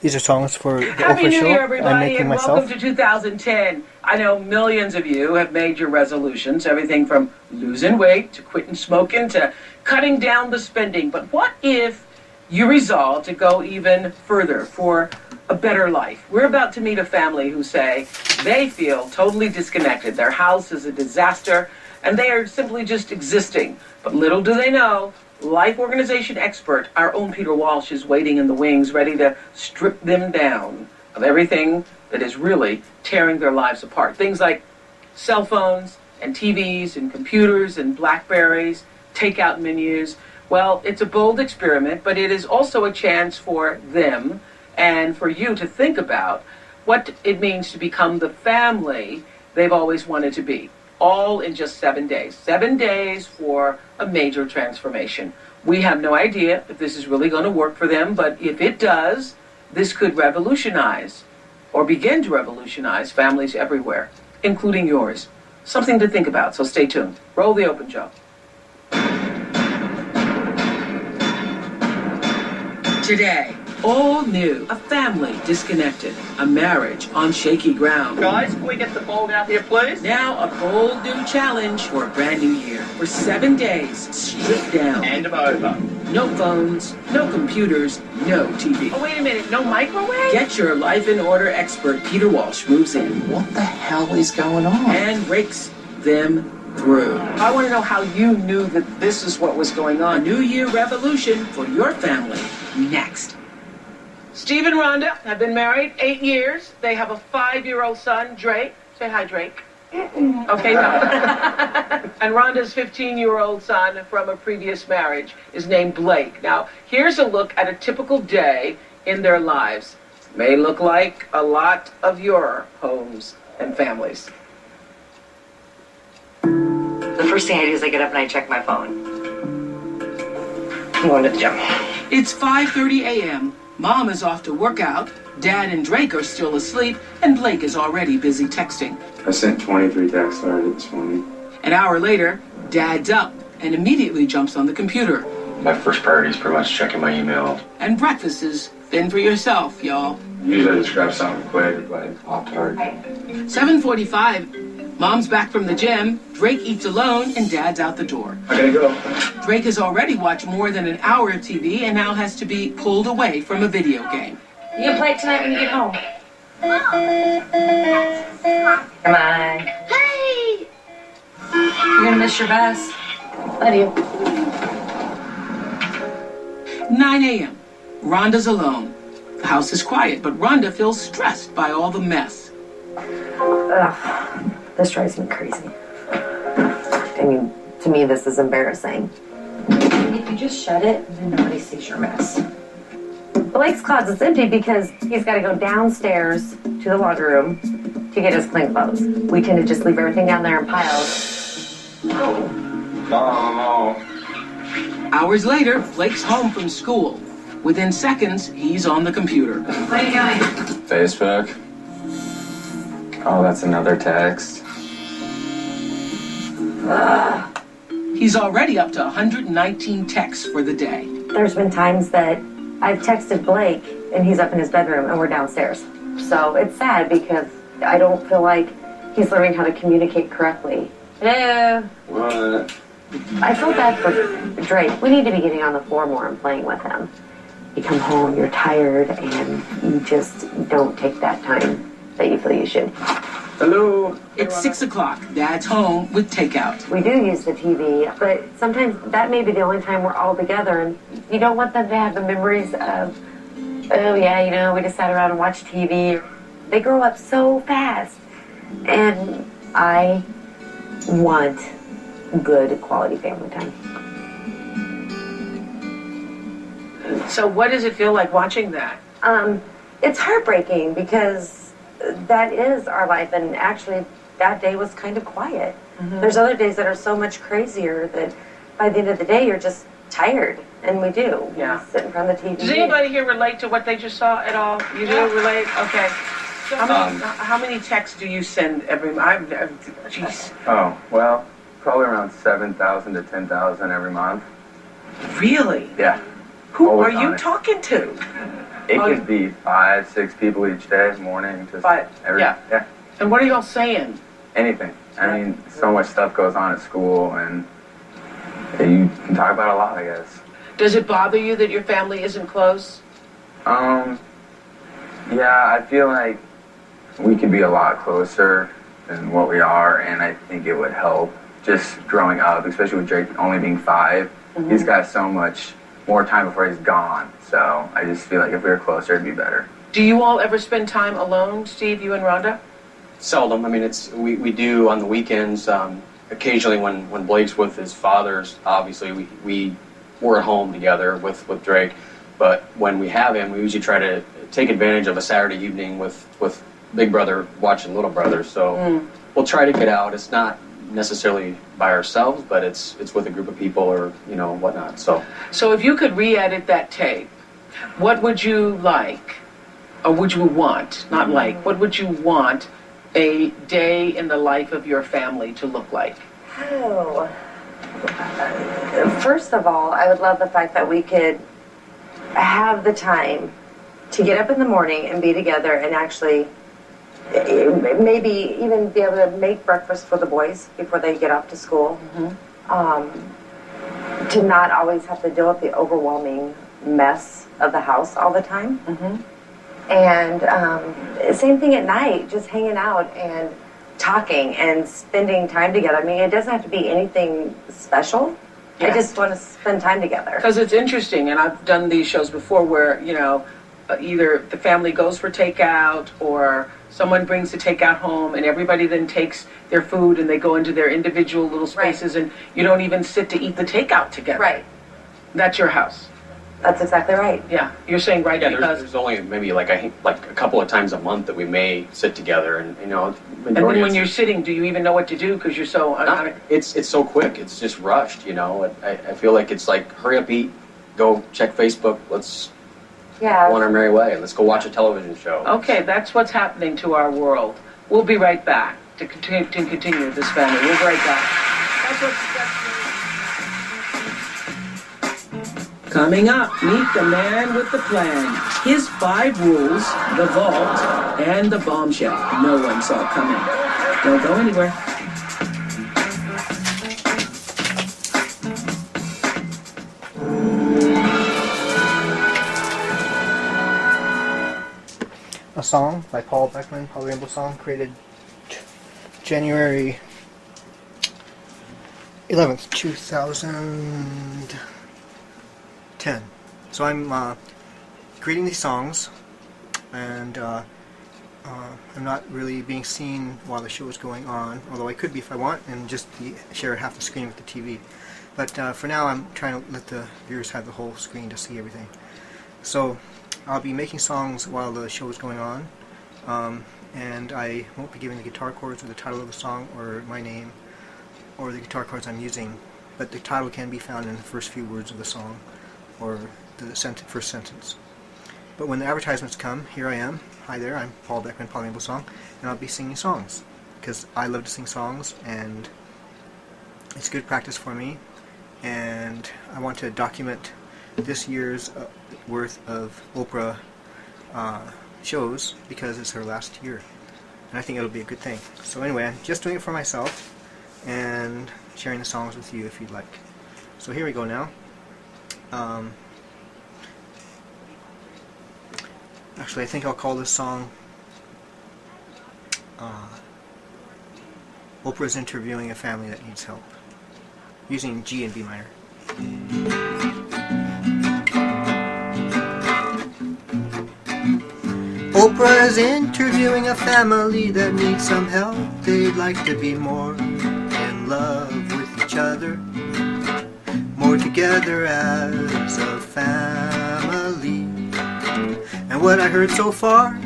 These are songs for the Happy Oprah New show. Year, I'm everybody, making and myself. welcome to 2010. I know millions of you have made your resolutions, everything from losing weight to quitting smoking to cutting down the spending. But what if you resolve to go even further for a better life? We're about to meet a family who say they feel totally disconnected. Their house is a disaster, and they are simply just existing. But little do they know, life organization expert, our own Peter Walsh, is waiting in the wings, ready to strip them down of everything that is really tearing their lives apart. Things like cell phones and TVs and computers and Blackberries, takeout menus. Well, it's a bold experiment, but it is also a chance for them and for you to think about what it means to become the family they've always wanted to be. All in just 7 days. 7 days for a major transformation. We have no idea if this is really going to work for them, but if it does, this could revolutionize or begin to revolutionize families everywhere, including yours. Something to think about, so stay tuned. Roll the open joke. Today, all new, a family disconnected, a marriage on shaky ground. Guys, can we get the ball out here, please? Now a bold new challenge for a brand new year. For 7 days, stripped down. Hand them over. No phones, no computers, no TV. Oh, wait a minute, no microwave? Get your life in order expert Peter Walsh moves in. What the hell is going on? And rakes them through. I want to know how you knew that this is what was going on. A New Year revolution for your family next. Steve and Rhonda have been married 8 years. They have a 5-year-old son, Drake. Say hi, Drake. Okay, no. And Rhonda's 15-year-old son from a previous marriage is named Blake. Now, here's a look at a typical day in their lives. May look like a lot of your homes and families. The first thing I do is I get up and I check my phone. I'm going to the gym. It's 5:30 a.m. Mom is off to work out. Dad and Drake are still asleep, and Blake is already busy texting. I sent 23 texts already this morning. An hour later, Dad's up and immediately jumps on the computer. My first priority is pretty much checking my email. And breakfast is fend for yourself, y'all. Usually I just grab something quick, like Pop-Tart. 7:45, Mom's back from the gym, Drake eats alone, and Dad's out the door. I gotta go. Drake has already watched more than an hour of TV and now has to be pulled away from a video game. You can play it tonight when you get home. Come on. Hey! You're gonna miss your bus. Love you. 9 a.m. Rhonda's alone. The house is quiet, but Rhonda feels stressed by all the mess. Ugh, this drives me crazy. I mean, to me, this is embarrassing. If you just shut it, then nobody sees your mess. Blake's closet's empty because he's got to go downstairs to the laundry room to get his clean clothes. We tend to just leave everything down there in piles. No. Hours later, Blake's home from school. Within seconds, he's on the computer. What are you doing? Facebook. Oh, that's another text. He's already up to 119 texts for the day. There's been times that I've texted Blake and he's up in his bedroom and we're downstairs. So it's sad because I don't feel like he's learning how to communicate correctly. Hello? What? I feel bad for Drake. We need to be getting on the floor more and playing with him. You come home, you're tired, and you just don't take that time that you feel you should. Hello? It's 6 o'clock. Dad's home with takeout. We do use the TV, but sometimes that may be the only time we're all together, and you don't want them to have the memories of, oh yeah, you know, we just sat around and watched TV. They grow up so fast, and I want good quality family time. So what does it feel like watching that? It's heartbreaking because that is our life, and actually that day was kind of quiet. Mm-hmm. There's other days that are so much crazier that by the end of the day you're just tired, and we do. Yeah. We sit in front of the TV. Does anybody here relate to what they just saw at all? You do relate? Okay. So how many texts do you send every month? Jeez. Oh, well, probably around 7,000 to 10,000 every month. Really? Yeah. Who are Always you honest. talking to? It Oh, could be 5, 6 people each day, morning, just Yeah. And what are y'all saying? anything. I mean, so much stuff goes on at school, and you can talk about a lot, I guess. Does it bother you that your family isn't close? Yeah, I feel like we could be a lot closer than what we are, and I think it would help just growing up, especially with Drake only being 5. He's got so much more time before he's gone, so I just feel like if we were closer, it'd be better. Do you all ever spend time alone, Steve, you and Rhonda? Seldom. I mean, we do on the weekends. Occasionally, when Blake's with his fathers, obviously we're at home together with Drake. But when we have him, we usually try to take advantage of a Saturday evening with Big Brother watching Little Brother. So we'll try to get out. It's not necessarily by ourselves, but it's with a group of people or whatnot. So if you could re-edit that tape, what would you like, or would you want? Not like. What would you want a day in the life of your family to look like? Oh. First of all, I would love the fact that we could have the time to get up in the morning and be together and actually maybe even be able to make breakfast for the boys before they get off to school. To not always have to deal with the overwhelming mess of the house all the time. And same thing at night, just hanging out and talking and spending time together. I mean, it doesn't have to be anything special. I just want to spend time together. Because it's interesting, and I've done these shows before where, either the family goes for takeout or someone brings the takeout home and everybody then takes their food and they go into their individual little spaces and you don't even sit to eat the takeout together. Right. That's your house. That's exactly right. Yeah, you're saying right because... there's only maybe like a couple of times a month that we may sit together, and And then when you're sitting, do you even know what to do because you're so... It's so quick. It's just rushed, I feel like it's like, hurry up, eat, go check Facebook, let's go on our merry way, let's go watch a television show. Okay, that's what's happening to our world. We'll be right back to continue this family. We'll be right back. Coming up, meet the man with the plan. His 5 rules, the vault, and the bombshell no one saw coming. Don't go anywhere. A song by Paul Beckman, Palu Rainbow Song, created January 11th, 2010. So I'm creating these songs, and I'm not really being seen while the show is going on, although I could be if I want, and just share half the screen with the TV. But for now, I'm trying to let the viewers have the whole screen to see everything. So I'll be making songs while the show is going on, and I won't be giving the guitar chords or the title of the song or my name or the guitar chords I'm using, but the title can be found in the first few words of the song or the first sentence. But when the advertisements come, here I am. Hi there, I'm Paul Beckman, Palu Rainbow Song, and I'll be singing songs because I love to sing songs and it's good practice for me, and I want to document this year's worth of Oprah shows because it's her last year, and I think it'll be a good thing. So anyway, I'm just doing it for myself and sharing the songs with you if you'd like. So here we go now. Actually, I think I'll call this song Oprah's interviewing a family that needs help, using G and B minor. Oprah's interviewing a family that needs some help. They'd like to be more in love with each other, more together as a family. And what I heard so far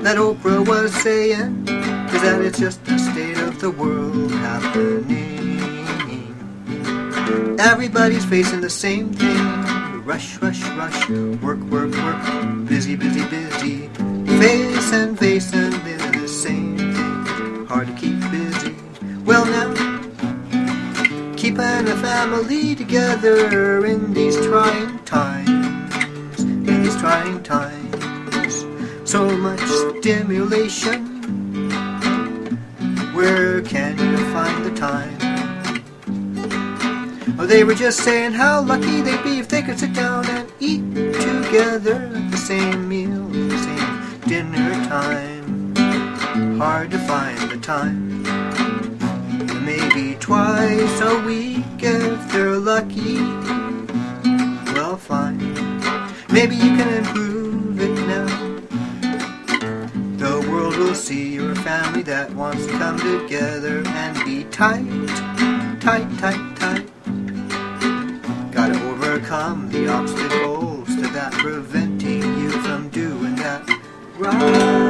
that Oprah was saying is that it's just the state of the world happening. Everybody's facing the same thing. Rush, rush, rush, work, work, work, busy, busy, busy. Face and they're the same thing. Hard to keep busy. Well now, keeping a family together in these trying times trying times. So much stimulation. Where can you find the time? Oh, they were just saying how lucky they'd be if they could sit down and eat together at the same meal, the same dinner time. Hard to find the time. Maybe twice a week if they're lucky. Well, fine. Maybe you can improve it now. The world will see you're a family that wants to come together and be tight, tight, tight, tight. Gotta overcome the obstacles to that preventing you from doing that right.